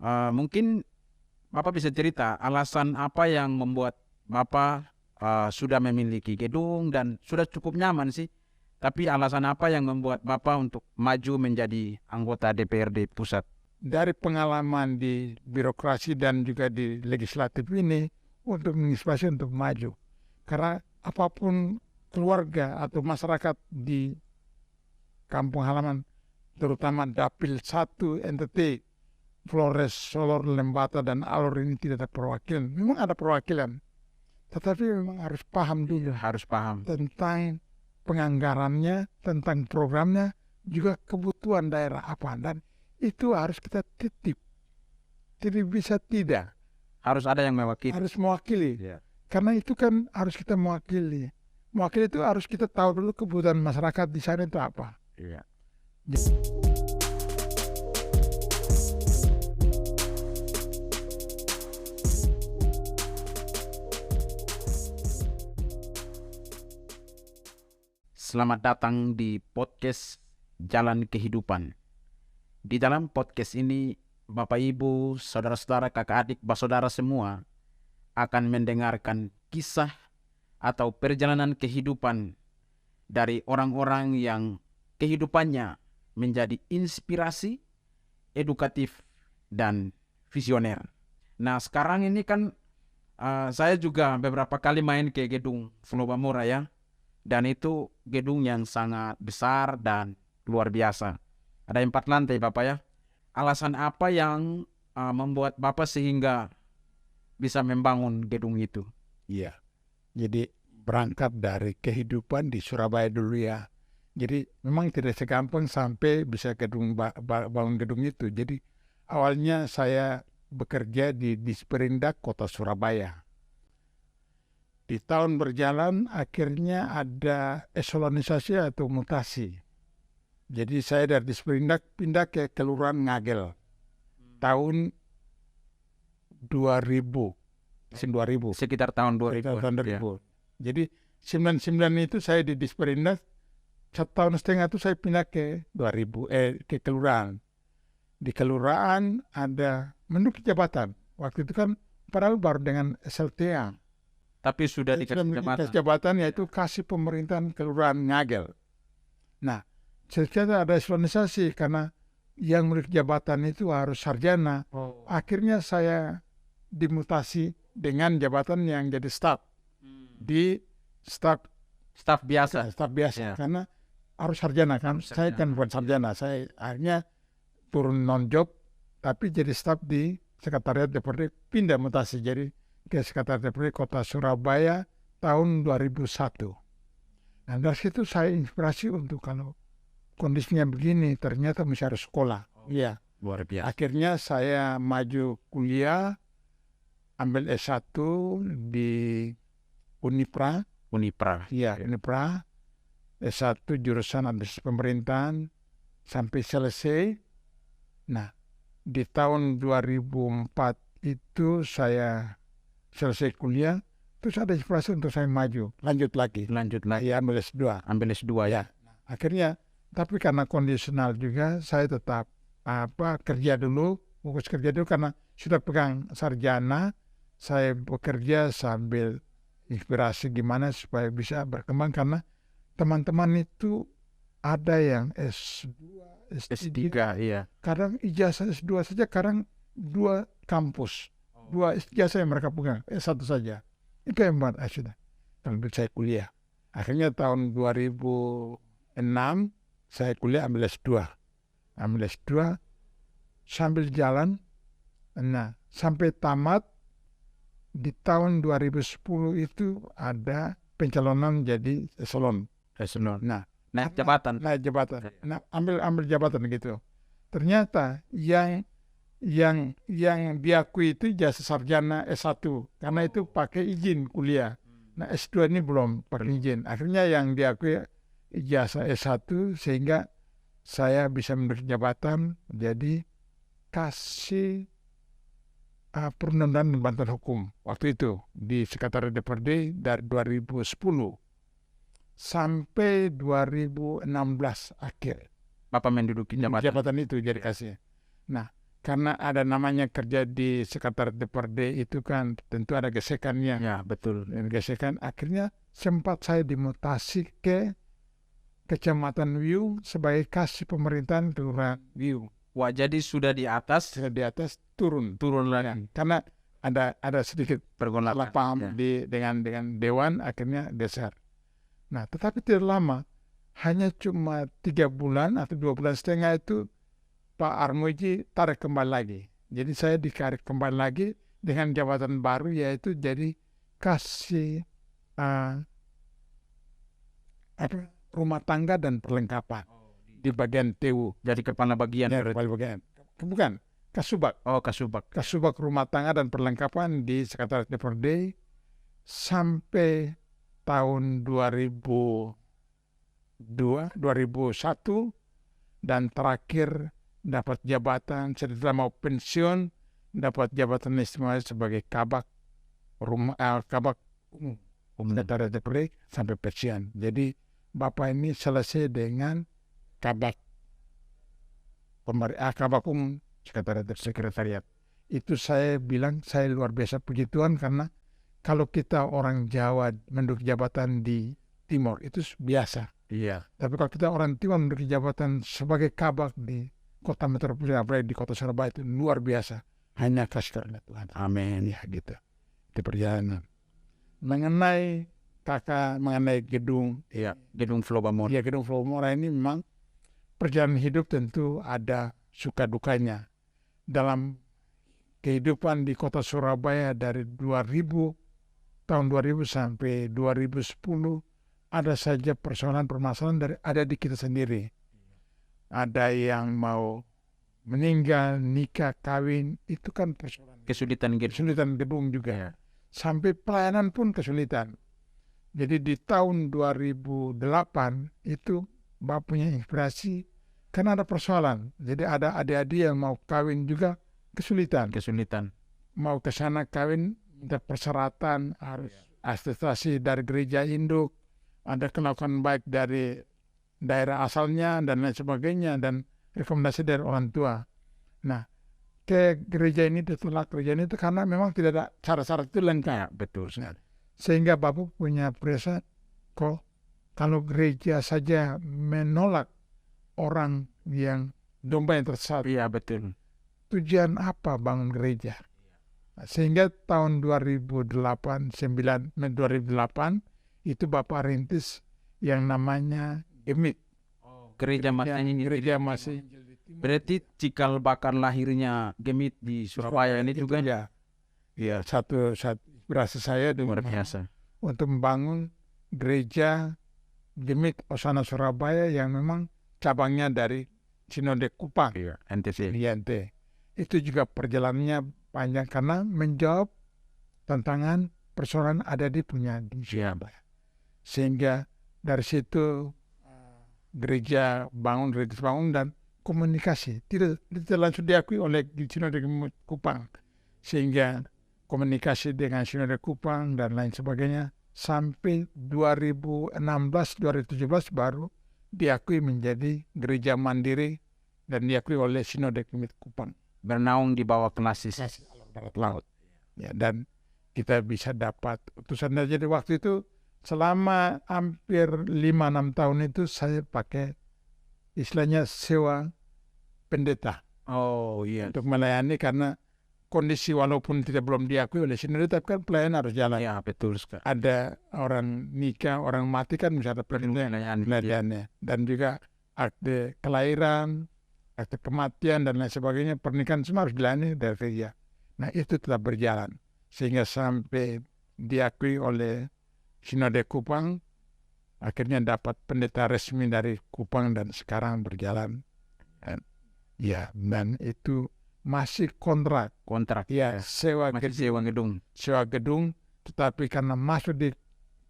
Mungkin Bapak bisa cerita alasan apa yang membuat Bapak sudah memiliki gedung dan sudah cukup nyaman sih. Tapi alasan apa yang membuat Bapak untuk maju menjadi anggota DPRD pusat? Dari pengalaman di birokrasi dan juga di legislatif ini untuk menginspirasi untuk maju. Karena apapun keluarga atau masyarakat di kampung halaman, terutama Dapil 1 NTT, Flores, Solor, Lembata, dan Alor ini tidak ada perwakilan. Memang ada perwakilan, tetapi memang harus paham dulu Harus paham. tentang penganggarannya, tentang programnya, juga kebutuhan daerah apa. Dan itu harus kita titip. Tidak bisa tidak. Harus ada yang mewakili. Harus mewakili. Ya. Karena itu kan harus kita mewakili. Mewakili itu harus kita tahu dulu kebutuhan masyarakat di sana itu apa. Iya. Selamat datang di podcast Jalan Kehidupan. Di dalam podcast ini, Bapak Ibu, saudara-saudara, kakak adik, saudara semua akan mendengarkan kisah atau perjalanan kehidupan dari orang-orang yang kehidupannya menjadi inspirasi, edukatif, dan visioner. Nah, sekarang ini kan saya juga beberapa kali main ke gedung Flobamura ya. Dan itu gedung yang sangat besar dan luar biasa. Ada 4 lantai Bapak ya. Alasan apa yang membuat Bapak sehingga bisa membangun gedung itu? Iya. Jadi berangkat dari kehidupan di Surabaya dulu ya. Jadi memang tidak segampang sampai bisa bangun gedung itu. Jadi awalnya saya bekerja di Disperindak Kota Surabaya. Di tahun berjalan akhirnya ada eselonisasi atau mutasi. Jadi saya dari Disperindak pindah ke Kelurahan Ngagel tahun 2000. Sekitar tahun 2000. Tahun 2000. Jadi 99 itu saya di Disperindak, 1,5 tahun itu saya pindah ke ke kelurahan. Di kelurahan ada menduduki jabatan. Waktu itu kan padahal baru dengan SLTA. Tapi sudah dikasih jabatan yaitu kasih pemerintahan kelurahan Ngagel. Nah, secara ada eselonisasi karena yang menduduki jabatan itu harus sarjana. Akhirnya saya dimutasi dengan jabatan yang jadi staf di staf biasa. Staf biasa Ya. karena harus sarjana kan. Saya kan bukan sarjana. Saya akhirnya turun non job tapi jadi staf di sekretariat DPRD, pindah mutasi jadi ke sekretariat DPRD Kota Surabaya tahun 2001. Nah dari situ saya inspirasi untuk kalau kondisinya begini ternyata masih harus sekolah. Iya. Luar biasa. Akhirnya saya maju kuliah, ambil S1 di Unipra. Iya, Unipra. S1 jurusan administrasi pemerintahan sampai selesai. Nah, di tahun 2004 itu saya selesai kuliah, terus ada inspirasi untuk saya maju, lanjut lagi. Ya, ambil S2. Ya. Akhirnya, tapi karena kondisional juga, saya tetap kerja dulu, fokus kerja dulu karena sudah pegang sarjana, saya bekerja sambil inspirasi gimana supaya bisa berkembang karena teman-teman itu ada yang S2, S3, iya. kadang ijazah S2 saja, kadang 2 kampus, 2 ijazah yang mereka pegang, S1 saja. Itu yang buat sudah. Sambil saya kuliah. Akhirnya tahun 2006 saya kuliah ambil S2. Ambil S2 sambil jalan. Nah, sampai tamat di tahun 2010 itu ada pencalonan jadi eselon. Nah, naik jabatan. Nah, ambil jabatan gitu. Ternyata yang diakui itu ijazah sarjana S1 karena itu pakai izin kuliah. Nah, S2 ini belum pakai izin. Akhirnya yang diakui ijazah S1 sehingga saya bisa menduduki jabatan jadi kasih perundang-undangan dan bantuan hukum waktu itu di sekretariat DPRD dari 2010 sampai 2016 akhir. Bapak menduduki jabatan Itu jadi kasih. Nah, karena ada namanya kerja di sekretariat DPRD itu kan tentu ada gesekannya. Ya, betul. Dan gesekan akhirnya sempat saya dimutasi ke Kecamatan Wiung sebagai kasih pemerintahan Kelurahan Wiung. Wah, jadi sudah di atas Sudah di atas turun lagi. karena ada sedikit salah Pergolakan. paham Ya. dengan dewan, akhirnya geser. Nah, tetapi tidak lama, hanya cuma 3 bulan atau 2 bulan setengah itu Pak Armuji tarik kembali lagi. Jadi saya ditarik kembali lagi dengan jabatan baru, yaitu jadi kasih rumah tangga dan perlengkapan di bagian TU. Jadi kepala bagian. Ya, kepala bagian. Bukan, Kasubag. Oh, Kasubag. Kasubag rumah tangga dan perlengkapan di Sekretariat DPRD sampai tahun 2002, 2001, dan terakhir dapat jabatan setelah mau pensiun, dapat jabatan istimewa sebagai kabak kabak Sekretariat DPRD sampai pensiun. Jadi Bapak ini selesai dengan kabak kabak umum sekretariat. Itu saya bilang saya luar biasa puji Tuhan, karena kalau kita orang Jawa menduduki jabatan di Timur itu biasa. Iya. Tapi kalau kita orang Timur menduduki jabatan sebagai kabak di kota metropolitan, apalagi di kota Surabaya, itu luar biasa. Hanya kasih karunia Tuhan. Amin. Ya gitu. Itu perjalanan. Mengenai gedung. Iya, gedung Flobamora. Ya, gedung Flobamora ini memang perjalanan hidup tentu ada suka dukanya. Dalam kehidupan di kota Surabaya dari tahun 2000 sampai 2010, ada saja permasalahan ada di kita sendiri. Ada yang mau meninggal, nikah, kawin, itu kan persoalan. Kesulitan gedung juga. Ya. Sampai pelayanan pun kesulitan. Jadi di tahun 2008 itu Bapak punya inspirasi karena ada persoalan. Jadi ada adik-adik yang mau kawin juga kesulitan. Mau ke sana kawin, ada persyaratan, harus atestasi dari gereja induk, ada kelakuan baik dari daerah asalnya dan lain sebagainya, dan rekomendasi dari orang tua. Nah, ke gereja ini ditolak gereja ini itu karena memang tidak ada syarat-syarat itu lengkap. Ya, betul sekali. Sehingga Bapak punya perasaan, kok kalau gereja saja menolak orang yang domba yang tersesat, Iya, betul. tujuan apa bangun gereja? Sehingga tahun 2008 itu Bapak rintis yang namanya Gemit. Gereja masih. Berarti cikal bakal lahirnya Gemit di Surabaya ini juga ya satu inspirasi saya luar biasa untuk membangun gereja Gemit Osana Surabaya yang memang cabangnya dari Sinode Kupang. Iya, NTC. Itu juga perjalanannya panjang karena menjawab tantangan persoalan ada di Surabaya. Sehingga dari situ gereja bangun dan komunikasi tidak langsung diakui oleh Sinode Kupang, sehingga komunikasi dengan Sinode Kupang dan lain sebagainya sampai 2016-2017 baru diakui menjadi gereja mandiri dan diakui oleh Sinode Kupang. Bernaung di bawah Klasis Barat Laut. Ya, dan kita bisa dapat utusan. Jadi waktu itu selama hampir 5-6 tahun itu saya pakai istilahnya sewa pendeta. Oh iya. Untuk melayani karena kondisi walaupun belum diakui oleh Sinode, tapi kan pelayanan harus jalan. Ya, betul sekali. Ada orang nikah, orang mati kan bisa ada pelayanannya. Dan juga akte kelahiran, akte kematian dan lain sebagainya, pernikahan semua harus dilayani dari gereja. Nah, itu tetap berjalan sehingga sampai diakui oleh Sinode Kupang, akhirnya dapat pendeta resmi dari Kupang dan sekarang berjalan. Dan itu masih kontrak. Ya, sewa gedung. Tetapi karena masuk di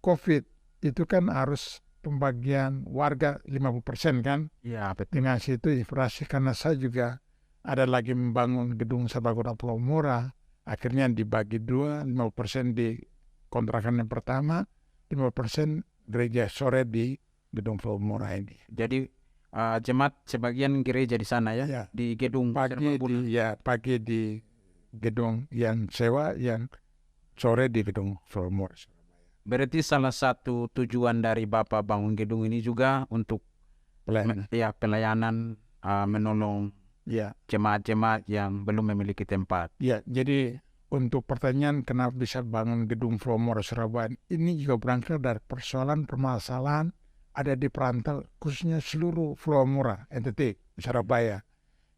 COVID itu kan harus pembagian warga 50% kan. Ya, betul. Dengan situ inspirasi karena saya juga ada lagi membangun gedung Serbaguna Flobamora. Akhirnya dibagi 2, 50% di kontrakan yang pertama, 50% gereja sore di gedung Flobamora ini. Jadi jemaat sebagian gereja di sana ya, Ya. di gedung Pagi Serbaguna. pagi di gedung yang sewa, yang sore di gedung Flowmore. Berarti salah satu tujuan dari Bapak bangun gedung ini juga untuk Pelayanan. pelayanan, menolong Ya. jemaat-jemaat yang belum memiliki tempat. Ya, jadi untuk pertanyaan kenapa bisa bangun gedung Flowmore Surabaya, ini juga berangkat dari permasalahan ada di perantau, khususnya seluruh Flowmore NTT Surabaya.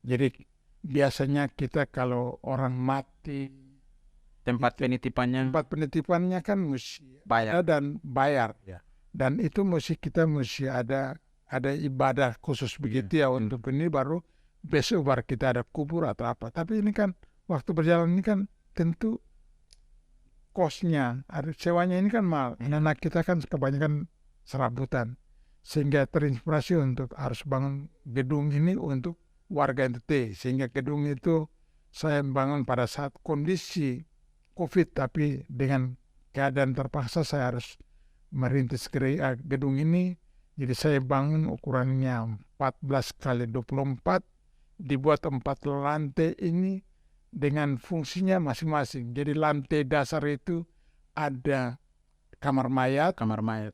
Jadi biasanya kita kalau orang mati, Tempat penitipannya tempat penitipannya kan mesti bayar. ada dan bayar. Ya. Dan itu kita mesti ada ibadah khusus begitu ya untuk ini, baru besok baru kita ada kubur atau apa. Tapi ini kan waktu berjalan ini kan tentu kosnya, ada sewanya ini kan mahal. Anak kita kan kebanyakan serabutan, sehingga terinspirasi untuk harus bangun gedung ini untuk warga NTT. Sehingga gedung itu saya bangun pada saat kondisi COVID, tapi dengan keadaan terpaksa saya harus merintis gedung ini. Jadi saya bangun ukurannya 14 kali 24, dibuat 4 lantai ini dengan fungsinya masing-masing. Jadi lantai dasar itu ada kamar mayat,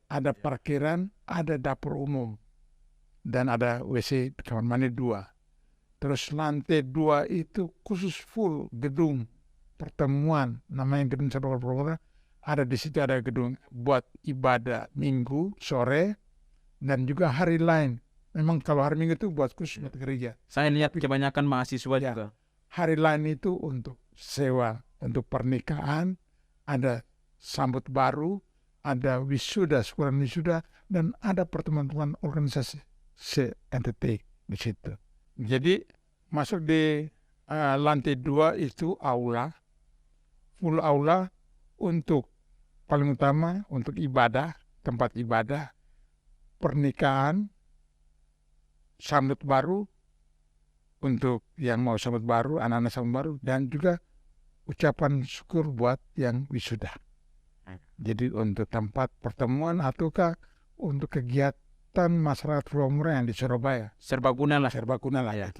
ada parkiran, ada dapur umum, dan ada WC kamar mandi 2. Terus lantai 2 itu khusus full gedung pertemuan, namanya gedung Serbaguna. Ada di situ, ada gedung buat ibadah minggu sore dan juga hari lain. Memang kalau hari Minggu itu buat khusus buat gereja. Saya lihat kebanyakan mahasiswa Ya. juga. Hari lain itu untuk sewa, untuk pernikahan, ada sambut baru, ada wisuda, syukuran wisuda, dan ada pertemuan organisasi NTT di situ. Jadi masuk di lantai 2 itu aula, full aula untuk paling utama untuk ibadah, tempat ibadah, pernikahan, sambut baru, untuk yang mau sambut baru, anak-anak sambut baru, dan juga ucapan syukur buat yang wisuda. Jadi untuk tempat pertemuan ataukah untuk kegiatan masyarakat Flowmore yang di Surabaya. Serbaguna lah. Ya.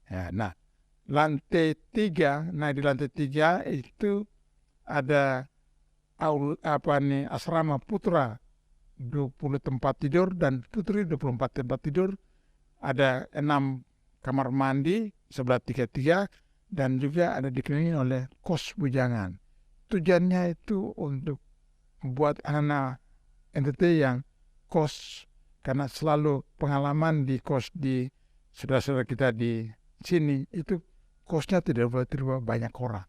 Ya, nah, lantai 3, di lantai 3 itu ada asrama putra 20 tempat tidur dan putri 24 tempat tidur. Ada 6 kamar mandi sebelah 3 dan juga ada dikelilingi oleh kos bujangan. Tujuannya itu untuk buat anak-anak NTT yang kos, karena selalu pengalaman di kos di saudara-saudara kita di sini itu kosnya tidak boleh terima banyak orang.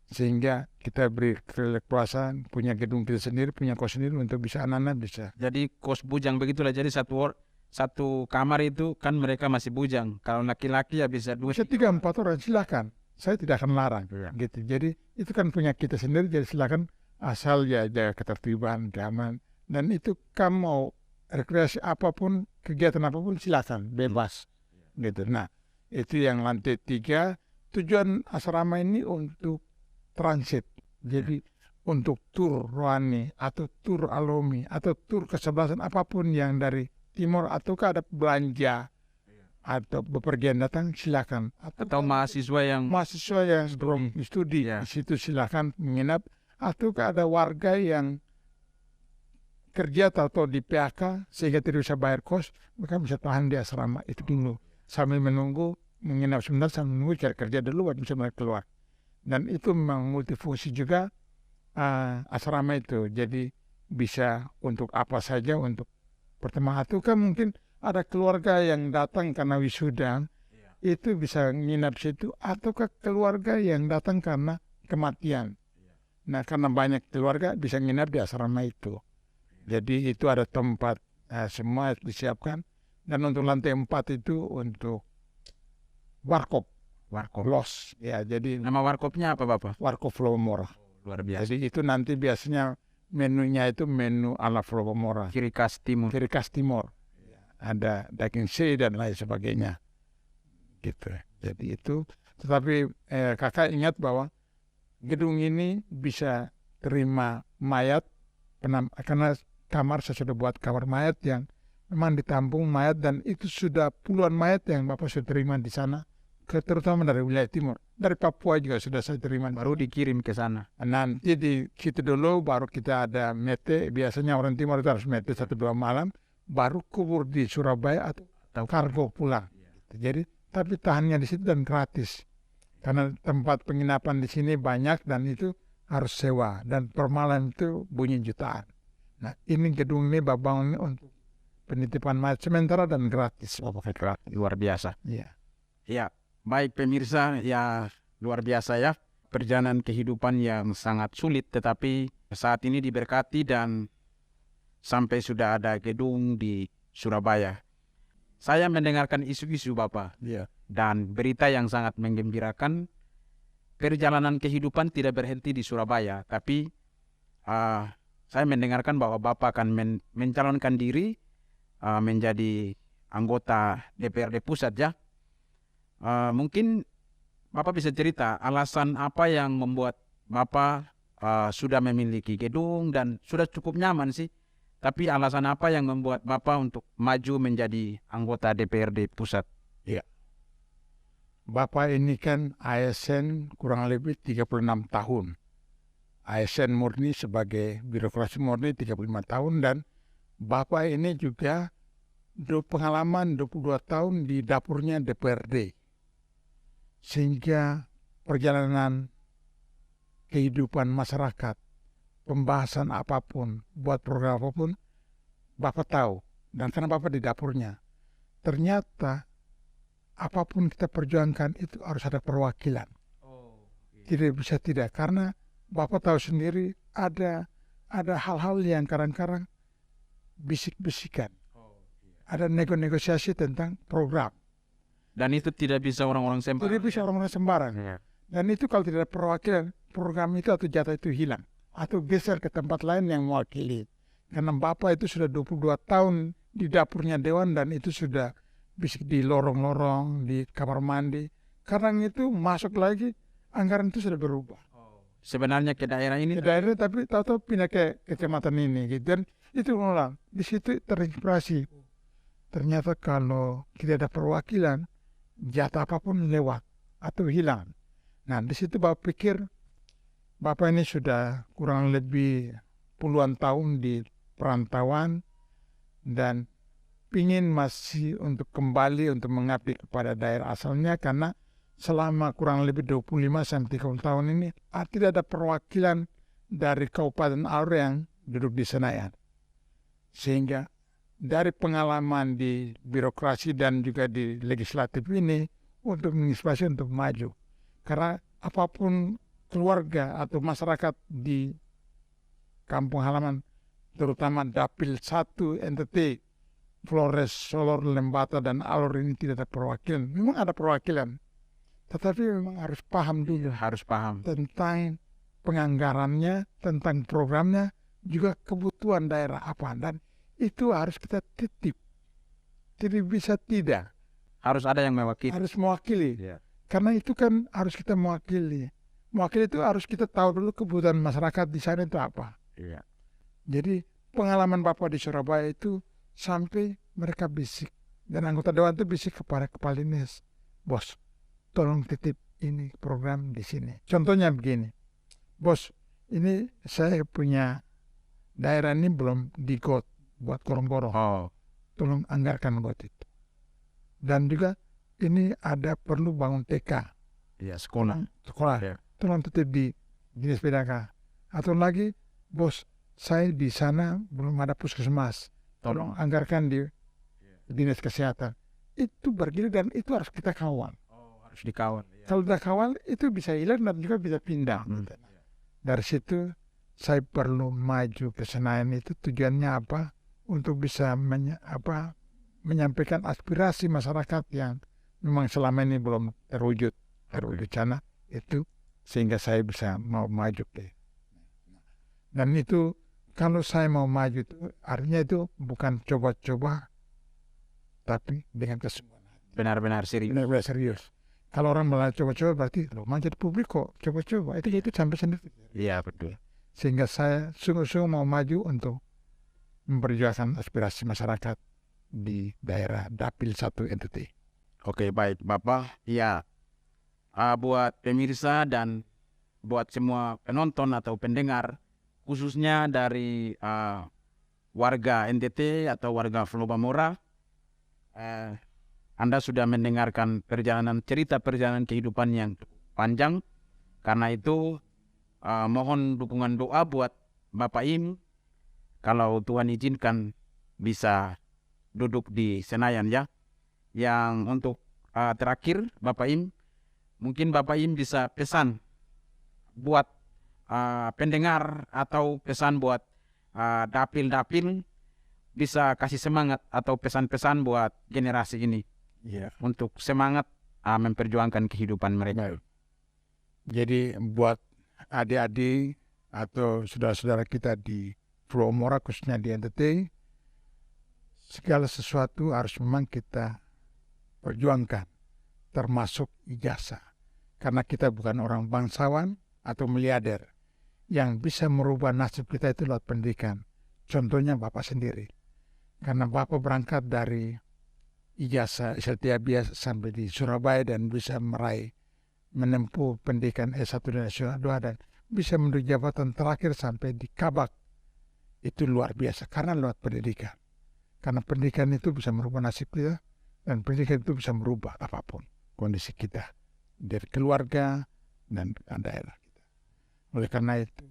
Sehingga kita beri keleluasaan, punya gedung kita sendiri, punya kos sendiri untuk bisa anak-anak bisa. Jadi kos bujang begitulah. Jadi satu kamar itu kan mereka masih bujang. Kalau laki-laki ya bisa 2-3 3-4 orang silakan. Saya tidak akan larang. Gitu. Jadi itu kan punya kita sendiri, jadi silakan, asal ya jaga ketertiban, keamanan. Dan itu kamu mau rekreasi apapun, kegiatan apapun silakan, bebas. Gitu. Nah, itu yang lantai 3. Tujuan asrama ini untuk transit. Jadi untuk tur rohani atau tur alami atau tur kesebelasan apapun yang dari timur, ataukah ada belanja atau bepergian datang, silakan. Atau mahasiswa yang belum studi di situ silakan menginap, ataukah ada warga yang kerja atau di PHK sehingga tidak bisa bayar kos, mereka bisa tahan di asrama itu dulu sambil menunggu, menginap sebentar sambil menunggu cari kerja dulu baru bisa mereka keluar. Dan itu memang multifungsi juga asrama itu. Jadi bisa untuk apa saja, untuk pertama itu kan mungkin ada keluarga yang datang karena wisuda, itu bisa nginap situ, ataukah keluarga yang datang karena kematian. Nah, karena banyak keluarga bisa nginap di asrama itu. Jadi itu ada tempat semua disiapkan. Dan untuk lantai 4 itu untuk warkop. Los. Ya, jadi nama warkopnya apa Bapak? Warkop Flowmore. Luar biasa. Jadi itu nanti biasanya menunya itu menu ala Flowmore. Ciri khas timur. Ada daging C dan lain sebagainya. Gitu. Jadi itu. Tetapi kakak ingat bahwa gedung ini bisa terima mayat, karena kamar saya sudah buat kamar mayat yang memang ditampung mayat, dan itu sudah puluhan mayat yang Bapak sudah terima di sana, terutama dari wilayah timur. Dari Papua juga sudah saya terima. Baru dikirim ke sana. Nanti di situ dulu baru kita ada mete, biasanya orang timur itu harus mete 1-2 malam, baru kubur di Surabaya atau kargo pulang. Jadi tapi tahannya di situ dan gratis. Karena tempat penginapan di sini banyak dan itu harus sewa, dan per malam itu bunyi jutaan. Nah, ini gedung ini Bapak bangun ini untuk penitipan mayat sementara dan gratis. Luar biasa. Iya. Ya, baik pemirsa, ya luar biasa ya. Perjalanan kehidupan yang sangat sulit, tetapi saat ini diberkati dan sampai sudah ada gedung di Surabaya. Saya mendengarkan isu-isu Bapak Iya. dan berita yang sangat menggembirakan. Perjalanan kehidupan tidak berhenti di Surabaya, tapi saya mendengarkan bahwa Bapak akan mencalonkan diri menjadi anggota DPRD Pusat ya. Mungkin Bapak bisa cerita alasan apa yang membuat Bapak sudah memiliki gedung dan sudah cukup nyaman sih. Tapi alasan apa yang membuat Bapak untuk maju menjadi anggota DPRD Pusat? Iya. Bapak ini kan ASN kurang lebih 36 tahun. ASN murni sebagai birokrasi murni 35 tahun, dan Bapak ini juga pengalaman 22 tahun di dapurnya DPRD. Sehingga perjalanan kehidupan masyarakat, pembahasan apapun, buat program apapun, Bapak tahu. Dan karena Bapak di dapurnya, ternyata apapun kita perjuangkan itu harus ada perwakilan. Tidak bisa tidak, karena Bapak tahu sendiri ada hal-hal yang kadang-kadang bisik-bisikan. Ada negosiasi tentang program. Dan itu tidak bisa orang-orang sembarang. Tidak bisa orang-orang sembarang. Dan itu kalau tidak ada perwakilan, program itu atau jatah itu hilang. Atau geser ke tempat lain yang mewakili. Karena Bapak itu sudah 22 tahun di dapurnya Dewan, dan itu sudah bisik di lorong-lorong, di kamar mandi. Karena itu masuk lagi, anggaran itu sudah berubah. Sebenarnya ke daerah ini. Ke daerah, tapi tahu-tahu pindah ke kecamatan ini. Gitu. Dan itu ulang. Di situ terinspirasi. Ternyata kalau tidak ada perwakilan, jatah apapun lewat atau hilang. Nah, di situ Bapak pikir, Bapak ini sudah kurang lebih puluhan tahun di perantauan dan ingin masih untuk kembali untuk mengabdi kepada daerah asalnya, karena selama kurang lebih 25-30 tahun ini tidak ada perwakilan dari Kabupaten Alor yang duduk di Senayan. Sehingga dari pengalaman di birokrasi dan juga di legislatif ini untuk menginspirasi untuk maju. Karena apapun keluarga atau masyarakat di kampung halaman, terutama Dapil 1 NTT, Flores, Solor, Lembata, dan Alor ini tidak ada perwakilan. Memang ada perwakilan, tetapi memang harus paham dulu. Harus paham Tentang penganggarannya, tentang programnya, juga kebutuhan daerah apa. Dan itu harus kita titip. Tidak bisa tidak. Harus ada yang mewakili. Harus mewakili. Karena itu kan harus kita mewakili. Mewakili itu harus kita tahu dulu kebutuhan masyarakat di sana itu apa. Jadi pengalaman Bapak di Surabaya itu sampai mereka bisik. Dan anggota dewan itu bisik kepada kepala dinas. Bos, tolong titip ini program di sini. Contohnya begini. Bos, ini saya punya daerah ini belum digot buat gorong-gorong. Tolong anggarkan buat itu. Dan juga ini ada perlu bangun TK. Sekolah. Tolong titip di dinas PDK. Atau lagi, bos, saya di sana belum ada puskesmas. Tolong anggarkan di dinas kesehatan. Itu bergilir dan itu harus kita kawal. Harus dikawal. Kalau tidak kawal itu bisa hilang dan juga bisa pindah. Dari situ saya perlu maju ke Senayan. Itu tujuannya apa? Untuk bisa menyampaikan aspirasi masyarakat yang memang selama ini belum terwujud sana itu, sehingga saya bisa mau maju ke. Dan itu kalau saya mau maju itu artinya itu bukan coba-coba, tapi dengan kesungguhan. Benar-benar serius. Benar-benar serius. Kalau orang malah coba-coba berarti lo manjat publik kok coba-coba, itu sampai sendiri. Iya betul. Sehingga saya sungguh-sungguh mau maju untuk memperjuangkan aspirasi masyarakat di daerah Dapil 1 NTT. Oke, baik Bapak. Ya, buat pemirsa dan buat semua penonton atau pendengar, khususnya dari warga NTT atau warga Pulau Bamora, Anda sudah mendengarkan cerita perjalanan kehidupan yang panjang. Karena itu mohon dukungan doa buat Bapak Im, kalau Tuhan izinkan bisa duduk di Senayan ya. Yang untuk terakhir Bapak Im, mungkin Bapak Im bisa pesan buat pendengar atau pesan buat dapil-dapil, bisa kasih semangat atau pesan-pesan buat generasi ini untuk semangat memperjuangkan kehidupan mereka. Baik. Jadi buat adik-adik atau saudara-saudara kita di Pulau Bamora, khususnya di NTT, segala sesuatu harus memang kita perjuangkan, termasuk ijazah. Karena kita bukan orang bangsawan atau miliarder. Yang bisa merubah nasib kita itu lewat pendidikan. Contohnya Bapak sendiri. Karena Bapak berangkat dari ijazah SLTA biasa sampai di Surabaya dan bisa menempuh pendidikan S1 dan S2 dan bisa menuju jabatan terakhir sampai di Kabak. Itu luar biasa karena lewat pendidikan. Karena pendidikan itu bisa merubah nasib kita dan pendidikan itu bisa merubah apapun kondisi kita dari keluarga dan daerah kita. Oleh karena itu,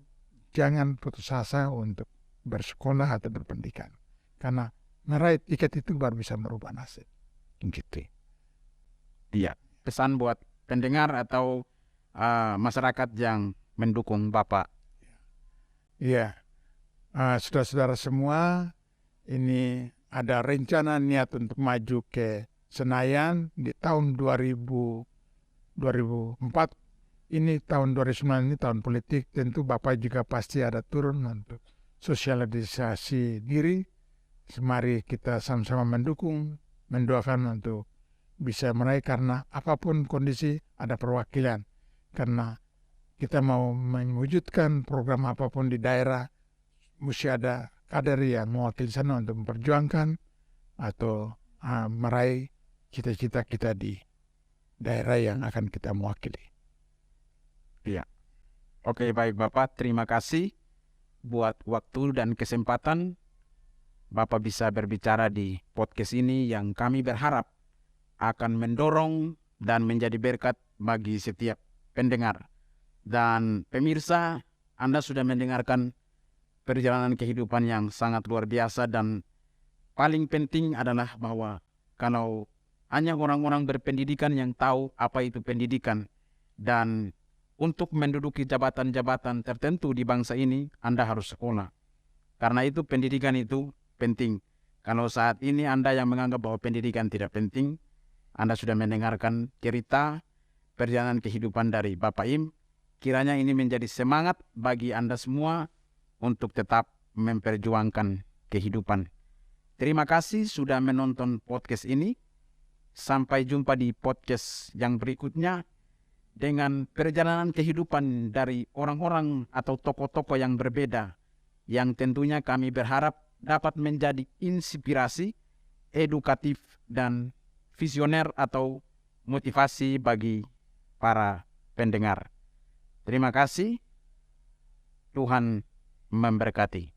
jangan putus asa untuk bersekolah atau berpendidikan. Karena meraih tiket itu baru bisa merubah nasib. Gitu. Iya, pesan buat pendengar atau masyarakat yang mendukung Bapak. Iya, saudara-saudara semua, ini ada rencana niat untuk maju ke Senayan di tahun 2004. Ini tahun 2009 ini tahun politik, tentu Bapak juga pasti ada turun untuk sosialisasi diri. Mari kita sama-sama mendukung, mendoakan untuk bisa meraih, karena apapun kondisi ada perwakilan. Karena kita mau mewujudkan program apapun di daerah, mesti ada kader yang mewakili sana untuk memperjuangkan atau meraih cita-cita kita di daerah yang akan kita mewakili. Iya. Oke, baik Bapak, terima kasih buat waktu dan kesempatan Bapak bisa berbicara di podcast ini yang kami berharap akan mendorong dan menjadi berkat bagi setiap pendengar. Dan pemirsa, Anda sudah mendengarkan perjalanan kehidupan yang sangat luar biasa, dan paling penting adalah bahwa kalau hanya orang-orang berpendidikan yang tahu apa itu pendidikan, dan untuk menduduki jabatan-jabatan tertentu di bangsa ini, Anda harus sekolah. Karena itu pendidikan itu penting. Kalau saat ini Anda yang menganggap bahwa pendidikan tidak penting, Anda sudah mendengarkan cerita perjalanan kehidupan dari Bapak Im. Kiranya ini menjadi semangat bagi Anda semua untuk tetap memperjuangkan kehidupan. Terima kasih sudah menonton podcast ini. Sampai jumpa di podcast yang berikutnya dengan perjalanan kehidupan dari orang-orang atau tokoh-tokoh yang berbeda, yang tentunya kami berharap dapat menjadi inspirasi, edukatif, dan visioner atau motivasi bagi para pendengar. Terima kasih. Tuhan memberkati.